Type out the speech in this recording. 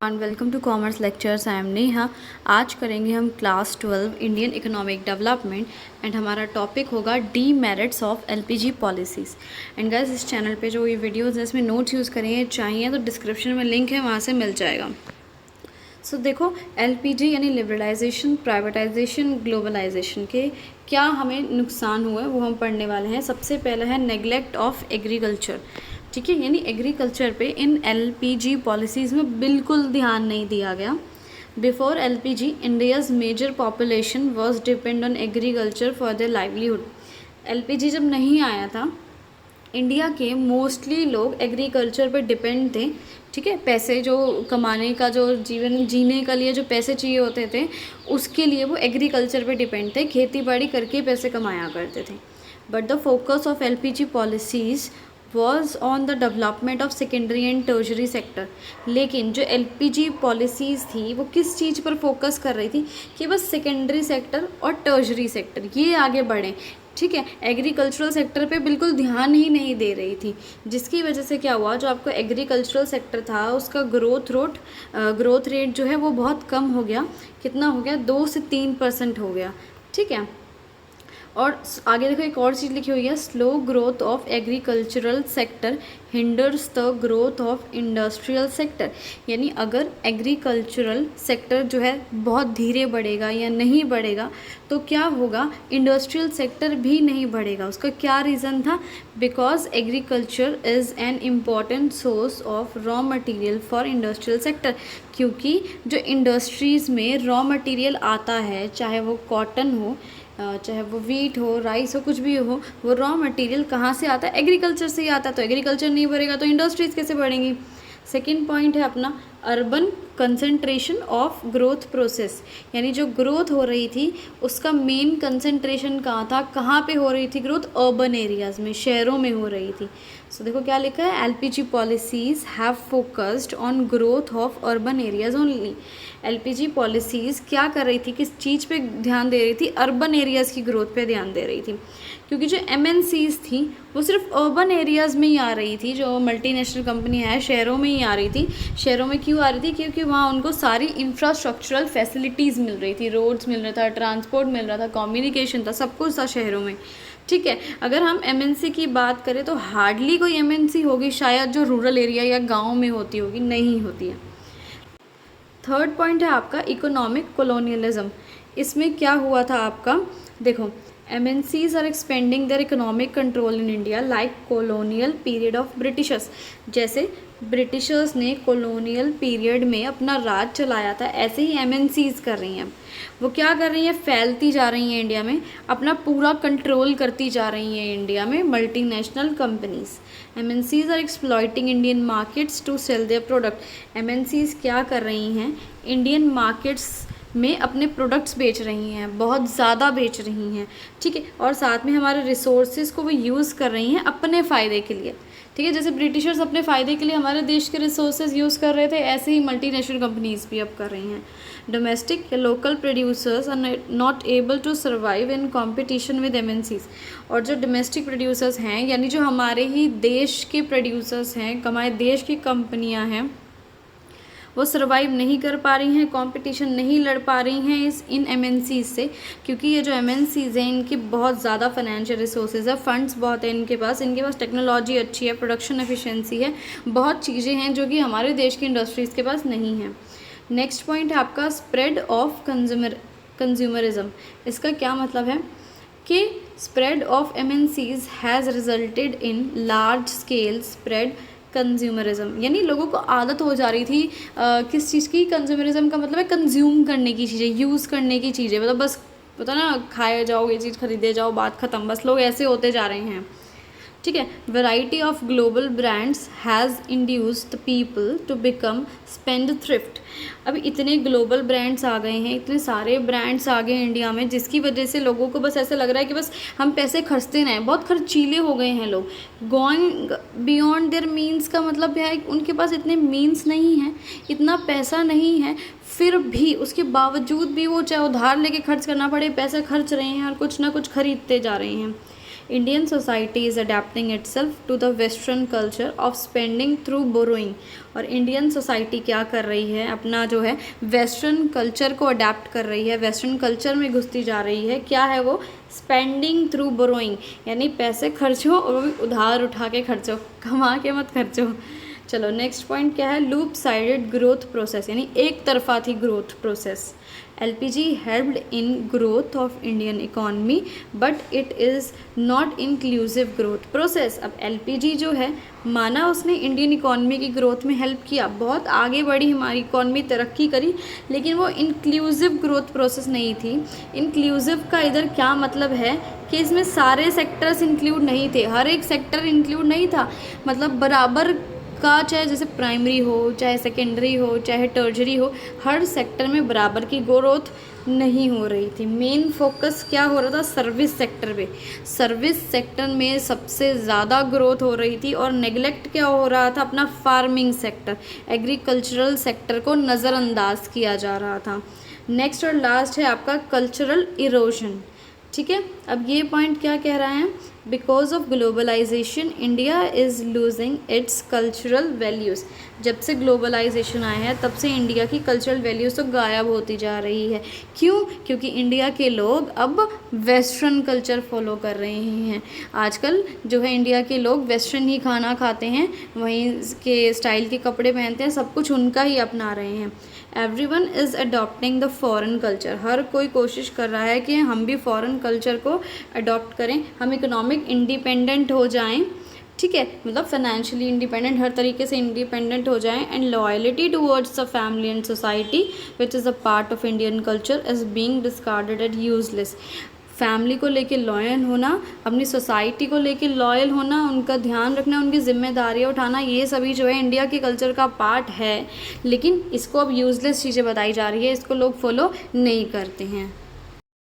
And welcome to commerce lectures. I am Neha. आज करेंगे हम class 12 Indian economic development and हमारा टॉपिक होगा demerits of LPG policies. And guys, इस channel पे जो ये वीडियोज़ हैं इसमें नोट्स यूज़ करेंगे, चाहिए तो डिस्क्रिप्शन में लिंक है, वहाँ से मिल जाएगा। सो देखो, एलपीजी यानी लिबरलाइजेशन, प्राइवेटाइजेशन, ग्लोबलाइजेशन के क्या हमें नुकसान हुए वो हम पढ़ने वाले हैं। सबसे पहला है नेग्लेक्ट ऑफ एग्रीकल्चर। ठीक है, यानी एग्रीकल्चर पे इन एलपीजी पॉलिसीज़ में बिल्कुल ध्यान नहीं दिया गया। Before LPG India's major population was depend on agriculture for their livelihood. LPG जब नहीं आया था, इंडिया के मोस्टली लोग एग्रीकल्चर पर डिपेंड थे। ठीक है, पैसे जो कमाने का, जो जीवन जीने के लिए जो पैसे चाहिए होते थे, उसके लिए वो एग्रीकल्चर पे डिपेंड थे, खेती बाड़ी करके पैसे कमाया करते थे। But the focus of LPG policies was on the development of secondary and tertiary sector. लेकिन जो एलपीजी पॉलिसीज़ थी वो किस चीज़ पर फोकस कर रही थी कि बस सेकेंडरी सेक्टर और टर्शरी सेक्टर ये आगे बढ़ें। ठीक है, एग्रीकल्चरल सेक्टर पे बिल्कुल ध्यान ही नहीं दे रही थी, जिसकी वजह से क्या हुआ, जो आपका एग्रीकल्चरल सेक्टर था उसका ग्रोथ रेट जो है वो बहुत कम हो गया। कितना हो गया? 2 से 3% हो गया। ठीक है, और आगे देखो एक और चीज़ लिखी हुई है, slow growth of agricultural sector hinders the growth of industrial sector. यानी अगर एग्रीकल्चरल सेक्टर जो है बहुत धीरे बढ़ेगा या नहीं बढ़ेगा तो क्या होगा, इंडस्ट्रियल सेक्टर भी नहीं बढ़ेगा। उसका क्या रीज़न था? Because agriculture is an important source of raw material for industrial sector. क्योंकि जो इंडस्ट्रीज़ में रॉ मटेरियल आता है, चाहे वो कॉटन हो, चाहे वो वीट हो, राइस हो, कुछ भी हो, वो रॉ मटेरियल कहाँ से आता है? एग्रीकल्चर से ही आता है। तो एग्रीकल्चर नहीं बढ़ेगा तो इंडस्ट्रीज़ कैसे बढ़ेंगी? सेकेंड पॉइंट है अपना urban concentration of growth process. यानी जो ग्रोथ हो रही थी उसका मेन कंसंट्रेशन कहाँ था, कहाँ पे हो रही थी ग्रोथ? अर्बन एरियाज़ में, शहरों में हो रही थी। सो देखो क्या लिखा है, LPG policies have focused on growth of urban areas only. LPG policies क्या कर रही थी, किस चीज़ पे ध्यान दे रही थी? अर्बन एरियाज़ की ग्रोथ पे ध्यान दे रही थी। क्योंकि जो एमएनसीज़ थी वो सिर्फ अर्बन एरियाज़ में ही आ रही थी। जो मल्टीनेशनल कंपनी है शहरों में ही आ रही थी। शहरों में क्यों आ रही थी? क्योंकि वहाँ उनको सारी इंफ्रास्ट्रक्चरल फैसिलिटीज़ मिल रही थी, रोड्स मिल रहा था, ट्रांसपोर्ट मिल रहा था, कम्युनिकेशन था, सब कुछ था शहरों में। ठीक है, अगर हम एमएनसी की बात करें तो हार्डली कोई एमएनसी होगी शायद जो रूरल एरिया या गाँव में होती होगी, नहीं होती है। थर्ड पॉइंट है आपका इकोनॉमिक कोलोनियलिज्म। इसमें क्या हुआ था आपका, देखो, MNCs are expending their economic control in India like colonial period of Britishers. जैसे ब्रिटिशर्स ने कॉलोनियल पीरियड में अपना राज चलाया था, ऐसे ही MNCs कर रही हैं। वो क्या कर रही हैं? फैलती जा रही हैं इंडिया में, अपना पूरा कंट्रोल करती जा रही हैं इंडिया में multinational companies. MNCs are exploiting Indian markets to sell their product. MNCs क्या कर रही हैं? इंडियन मार्केट्स में अपने प्रोडक्ट्स बेच रही हैं, बहुत ज़्यादा बेच रही हैं। ठीक है, और साथ में हमारे रिसोर्सेज को वो यूज़ कर रही हैं अपने फ़ायदे के लिए। ठीक है, जैसे ब्रिटिशर्स अपने फ़ायदे के लिए हमारे देश के रिसोर्सेज यूज़ कर रहे थे, ऐसे ही मल्टीनेशनल कंपनीज़ भी अब कर रही हैं। डोमेस्टिक या local producers are not able to survive in competition with MNCs। और जो डोमेस्टिक प्रोड्यूसर्स हैं, यानी जो हमारे ही देश के प्रोड्यूसर्स हैं, हमारे देश की कंपनियाँ हैं, वो सर्वाइव नहीं कर पा रही हैं, कंपटीशन नहीं लड़ पा रही हैं इन MNCs से। क्योंकि ये जो MNCs हैं इनकी बहुत ज़्यादा फाइनेंशियल रिसोर्सेज है, फंड्स बहुत है इनके पास टेक्नोलॉजी अच्छी है, प्रोडक्शन एफिशिएंसी है, बहुत चीज़ें हैं जो कि हमारे देश की इंडस्ट्रीज़ के पास नहीं है। नेक्स्ट पॉइंट है आपका स्प्रेड ऑफ कंज्यूमरिज्म। इसका क्या मतलब है कि spread of MNCs has resulted in large scale spread consumerism. यानी लोगों को आदत हो जा रही थी किस चीज़ की? कंज्यूमरिज्म का मतलब है कंज्यूम करने की चीज़ें, यूज़ करने की चीज़ें, मतलब बस पता ना, खाए जाओ, ये चीज़ खरीदे जाओ, बात ख़त्म। बस लोग ऐसे होते जा रहे हैं। ठीक है, variety of global brands has induced the people to become spendthrift. अभी इतने ग्लोबल ब्रांड्स आ गए हैं, इतने सारे ब्रांड्स आ गए हैं इंडिया में, जिसकी वजह से लोगों को बस ऐसे लग रहा है कि बस हम पैसे खर्चते रहें। बहुत खर्चीले हो गए हैं लोग, गोइंग बियॉन्ड देयर मीन्स का मतलब है उनके पास इतने मीन्स नहीं हैं, इतना पैसा नहीं है, फिर भी उसके बावजूद भी वो चाहे उधार लेके खर्च करना पड़े, पैसे खर्च रहे हैं और कुछ ना कुछ खरीदते जा रहे हैं। Indian society is adapting itself to the western culture of spending through borrowing. और इंडियन सोसाइटी क्या कर रही है, अपना जो है वेस्टर्न कल्चर को अडेप्ट कर रही है, वेस्टर्न कल्चर में घुसती जा रही है। क्या है वो? स्पेंडिंग थ्रू बोरोइंग, यानी पैसे खर्चो और वो भी उधार उठा के खर्चो, कमा के मत खर्चो। चलो नेक्स्ट पॉइंट क्या है? लूप साइडेड ग्रोथ प्रोसेस, यानी एक तरफा थी growth process. LPG helped in growth of Indian economy but it is not inclusive growth process। अब LPG जो है, माना उसने इंडियन इकॉनमी की ग्रोथ में हेल्प किया, बहुत आगे बढ़ी हमारी इकॉनमी, तरक्की करी, लेकिन वो इंक्लूसिव ग्रोथ प्रोसेस नहीं थी। इंक्लूसिव का इधर क्या मतलब है कि इसमें सारे सेक्टर्स इंक्लूड नहीं थे, हर एक सेक्टर इंक्लूड नहीं था, मतलब बराबर का, चाहे जैसे प्राइमरी हो, चाहे सेकेंडरी हो, चाहे टर्जरी हो, हर सेक्टर में बराबर की ग्रोथ नहीं हो रही थी। मेन फोकस क्या हो रहा था? सर्विस सेक्टर पे। सर्विस सेक्टर में सबसे ज़्यादा ग्रोथ हो रही थी और नेग्लेक्ट क्या हो रहा था? अपना फार्मिंग सेक्टर, एग्रीकल्चरल सेक्टर को नज़रअंदाज किया जा रहा था। नेक्स्ट और लास्ट है आपका कल्चरल इरोजन। ठीक है, अब ये पॉइंट क्या कह रहा है? Because of globalization India is losing its cultural values. जब से ग्लोबलाइजेशन आया है तब से इंडिया की कल्चरल वैल्यूज़ तो गायब होती जा रही है। क्यों? क्योंकि इंडिया के लोग अब वेस्टर्न कल्चर फॉलो कर रहे हैं। आजकल जो है इंडिया के लोग वेस्टर्न ही खाना खाते हैं, वहीं के स्टाइल के कपड़े पहनते हैं, सब कुछ उनका ही अपना रहे हैं। Everyone is adopting the foreign culture. हर कोई कोशिश कर रहा है कि हम भी फॉरेन कल्चर को अडॉप्ट करें, हम इकोनॉमिक इंडिपेंडेंट हो जाएं, ठीक है, मतलब फाइनेंशियली इंडिपेंडेंट, हर तरीके से इंडिपेंडेंट हो जाएं। And loyalty towards the family and society which is a part of Indian culture is being discarded and useless. Family को लेके लॉयल होना, अपनी सोसाइटी को लेके लॉयल होना, उनका ध्यान रखना, उनकी जिम्मेदारियाँ उठाना, ये सभी जो है इंडिया के कल्चर का पार्ट है, लेकिन इसको अब यूज़लेस चीज़ें बताई जा रही है, इसको लोग फॉलो नहीं करते हैं।